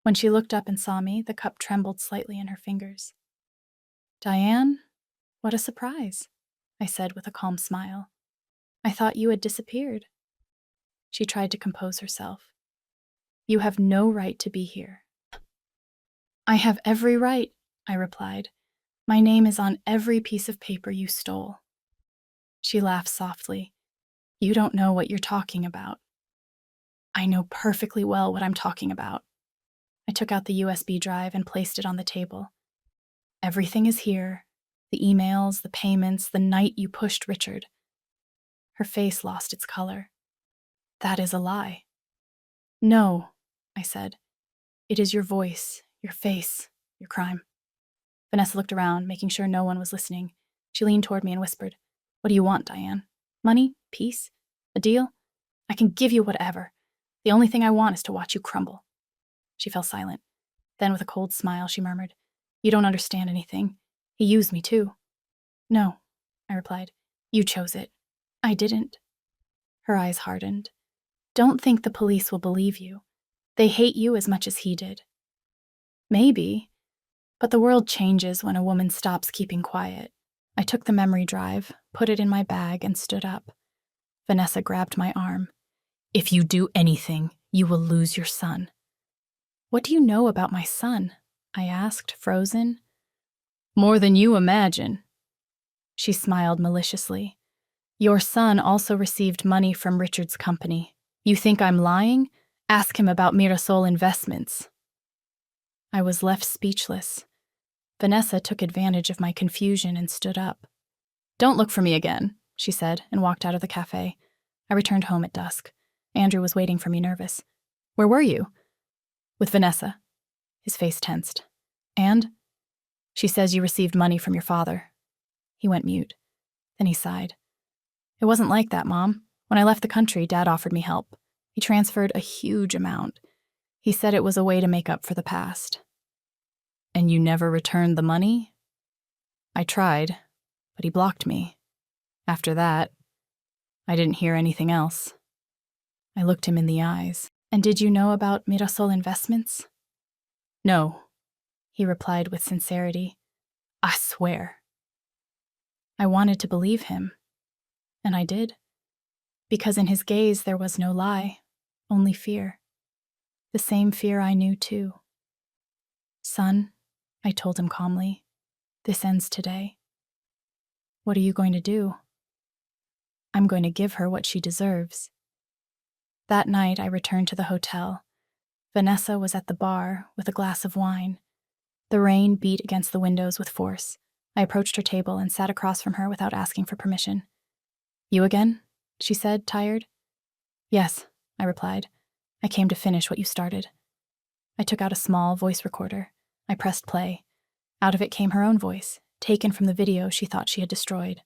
Speaker 1: When she looked up and saw me, the cup trembled slightly in her fingers. "Diane, what a surprise," I said with a calm smile. "I thought you had disappeared." She tried to compose herself. "You have no right to be here." "I have every right," I replied. "My name is on every piece of paper you stole." She laughed softly. "You don't know what you're talking about." "I know perfectly well what I'm talking about." I took out the USB drive and placed it on the table. Everything is here. The emails, the payments, the night you pushed Richard. Her face lost its color. That is a lie. No, I said. It is your voice, your face, your crime. Vanessa looked around, making sure no one was listening. She leaned toward me and whispered, "What do you want, Diane? Money? Peace? A deal? I can give you whatever. The only thing I want is to watch you crumble." She fell silent. Then, with a cold smile, she murmured, "You don't understand anything. He used me, too." "No," I replied. "You chose it. I didn't." Her eyes hardened. "Don't think the police will believe you. They hate you as much as he did." "Maybe. But the world changes when a woman stops keeping quiet." I took the memory drive, put it in my bag, and stood up. Vanessa grabbed my arm. "If you do anything, you will lose your son." "What do you know about my son?" I asked, frozen. "More than you imagine." She smiled maliciously. "Your son also received money from Richard's company. You think I'm lying? Ask him about Mirasol Investments." I was left speechless. Vanessa took advantage of my confusion and stood up. "Don't look for me again," she said, and walked out of the cafe. I returned home at dusk. Andrew was waiting for me, nervous. "Where were you?" "With Vanessa." His face tensed. "And?" "She says you received money from your father." He went mute. Then he sighed. "It wasn't like that, Mom. When I left the country, Dad offered me help. He transferred a huge amount. He said it was a way to make up for the past." "And you never returned the money?" "I tried, but he blocked me. After that, I didn't hear anything else." I looked him in the eyes. "And did you know about Mirasol Investments?" "No," he replied with sincerity. "I swear." I wanted to believe him, and I did, because in his gaze there was no lie, only fear. The same fear I knew too. "Son," I told him calmly, "this ends today." "What are you going to do?" "I'm going to give her what she deserves." That night I returned to the hotel. Vanessa was at the bar with a glass of wine. The rain beat against the windows with force. I approached her table and sat across from her without asking for permission. "You again?" she said, tired. "Yes," I replied. "I came to finish what you started." I took out a small voice recorder. I pressed play. Out of it came her own voice, taken from the video she thought she had destroyed.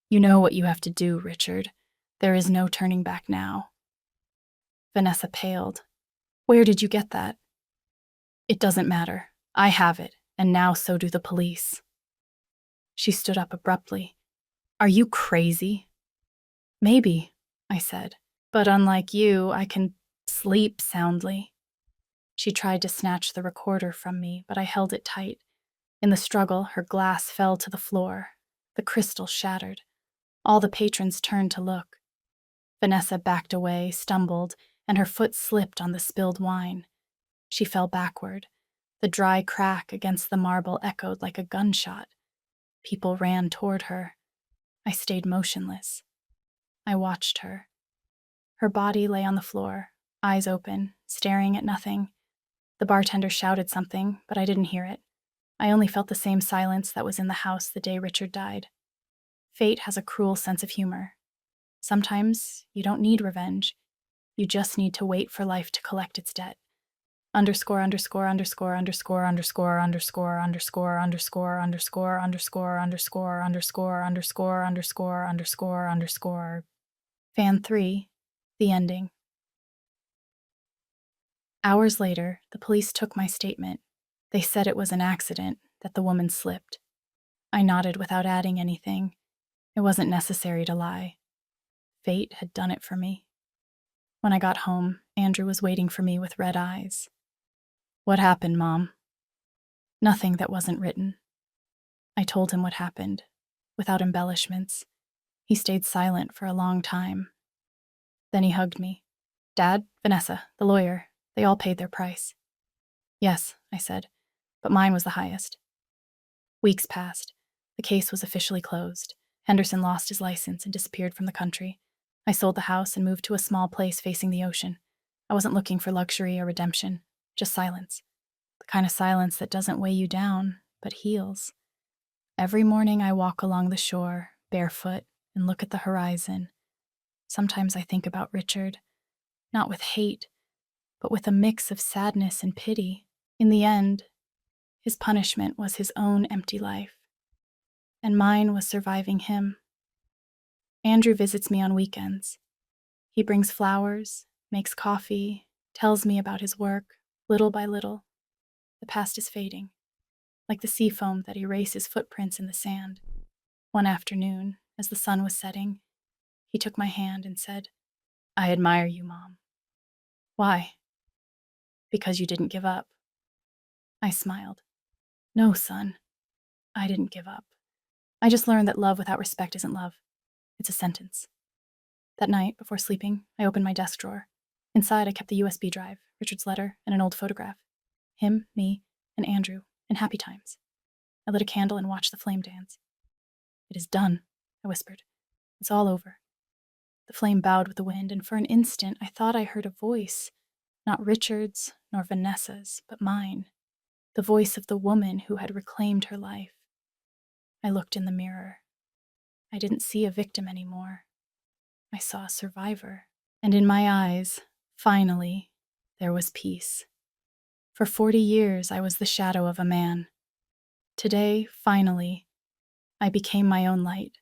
Speaker 1: "You know what you have to do, Richard. There is no turning back now." Vanessa paled. "Where did you get that?" "It doesn't matter. I have it, and now so do the police." She stood up abruptly. "Are you crazy?" "Maybe," I said, "but unlike you, I can sleep soundly." She tried to snatch the recorder from me, but I held it tight. In the struggle, her glass fell to the floor. The crystal shattered. All the patrons turned to look. Vanessa backed away, stumbled, and her foot slipped on the spilled wine. She fell backward. The dry crack against the marble echoed like a gunshot. People ran toward her. I stayed motionless. I watched her. Her body lay on the floor, eyes open, staring at nothing. The bartender shouted something, but I didn't hear it. I only felt the same silence that was in the house the day Richard died. Fate has a cruel sense of humor. Sometimes you don't need revenge. You just need to wait for life to collect its debt. Underscore, underscore, underscore, underscore, underscore, underscore, underscore, underscore, underscore, underscore, underscore, underscore, underscore, underscore, underscore, underscore. Fan 3, the ending. Hours later, the police took my statement. They said it was an accident, that the woman slipped. I nodded without adding anything. It wasn't necessary to lie. Fate had done it for me. When I got home, Andrew was waiting for me with red eyes. "What happened, Mom?" "Nothing that wasn't written." I told him what happened, without embellishments. He stayed silent for a long time. Then he hugged me. "Dad, Vanessa, the lawyer, they all paid their price." "Yes," I said, "but mine was the highest." Weeks passed. The case was officially closed. Henderson lost his license and disappeared from the country. I sold the house and moved to a small place facing the ocean. I wasn't looking for luxury or redemption, just silence. kind of silence that doesn't weigh you down, but heals. Every morning I walk along the shore, barefoot, and look at the horizon. Sometimes I think about Richard, not with hate, but with a mix of sadness and pity. In the end, his punishment was his own empty life, and mine was surviving him. Andrew visits me on weekends. He brings flowers, makes coffee, tells me about his work, little by little. The past is fading, like the sea foam that erases footprints in the sand. One afternoon, as the sun was setting, he took my hand and said, "I admire you, Mom." "Why?" "Because you didn't give up." I smiled. "No, son, I didn't give up. I just learned that love without respect isn't love. It's a sentence." That night, before sleeping, I opened my desk drawer. Inside, I kept the USB drive, Richard's letter, and an old photograph. Him, me, and Andrew, in happy times. I lit a candle and watched the flame dance. "It is done," I whispered. "It's all over." The flame bowed with the wind, and for an instant I thought I heard a voice, not Richard's nor Vanessa's, but mine, the voice of the woman who had reclaimed her life. I looked in the mirror. I didn't see a victim anymore. I saw a survivor. And in my eyes, finally, there was peace. For 40 years, I was the shadow of a man. Today, finally, I became my own light.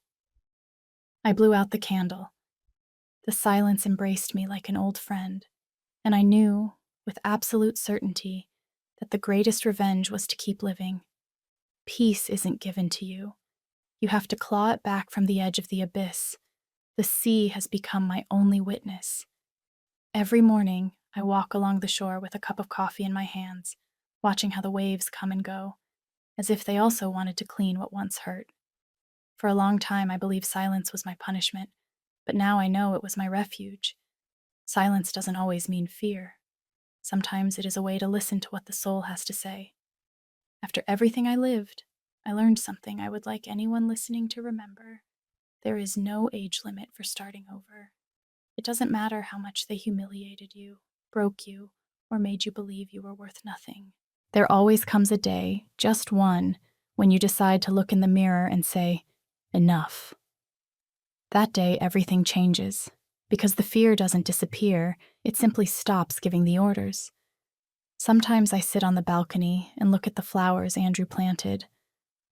Speaker 1: I blew out the candle. The silence embraced me like an old friend, and I knew, with absolute certainty, that the greatest revenge was to keep living. Peace isn't given to you. You have to claw it back from the edge of the abyss. The sea has become my only witness. Every morning, I walk along the shore with a cup of coffee in my hands, watching how the waves come and go, as if they also wanted to clean what once hurt. For a long time, I believed silence was my punishment, but now I know it was my refuge. Silence doesn't always mean fear. Sometimes it is a way to listen to what the soul has to say. After everything I lived, I learned something I would like anyone listening to remember. There is no age limit for starting over. It doesn't matter how much they humiliated you, broke you, or made you believe you were worth nothing. There always comes a day, just one, when you decide to look in the mirror and say, "Enough." That day, everything changes. Because the fear doesn't disappear, it simply stops giving the orders. Sometimes I sit on the balcony and look at the flowers Andrew planted.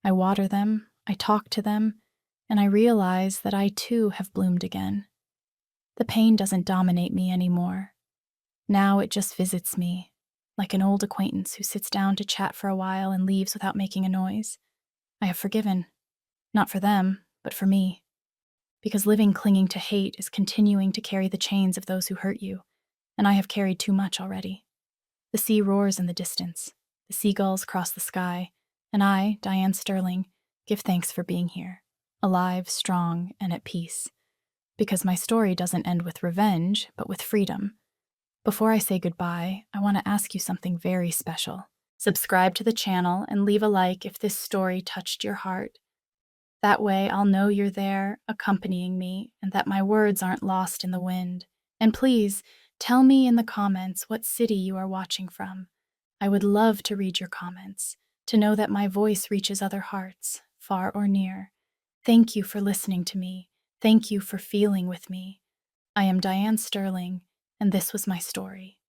Speaker 1: I water them, I talk to them, and I realize that I too have bloomed again. The pain doesn't dominate me anymore. Now it just visits me, like an old acquaintance who sits down to chat for a while and leaves without making a noise. I have forgiven, not for them, but for me. Because living clinging to hate is continuing to carry the chains of those who hurt you, and I have carried too much already. The sea roars in the distance, the seagulls cross the sky, and I, Diane Sterling, give thanks for being here, alive, strong, and at peace. Because my story doesn't end with revenge, but with freedom. Before I say goodbye, I want to ask you something very special. Subscribe to the channel and leave a like if this story touched your heart. That way I'll know you're there, accompanying me, and that my words aren't lost in the wind. And please, tell me in the comments what city you are watching from. I would love to read your comments, to know that my voice reaches other hearts, far or near. Thank you for listening to me. Thank you for feeling with me. I am Diane Sterling, and this was my story.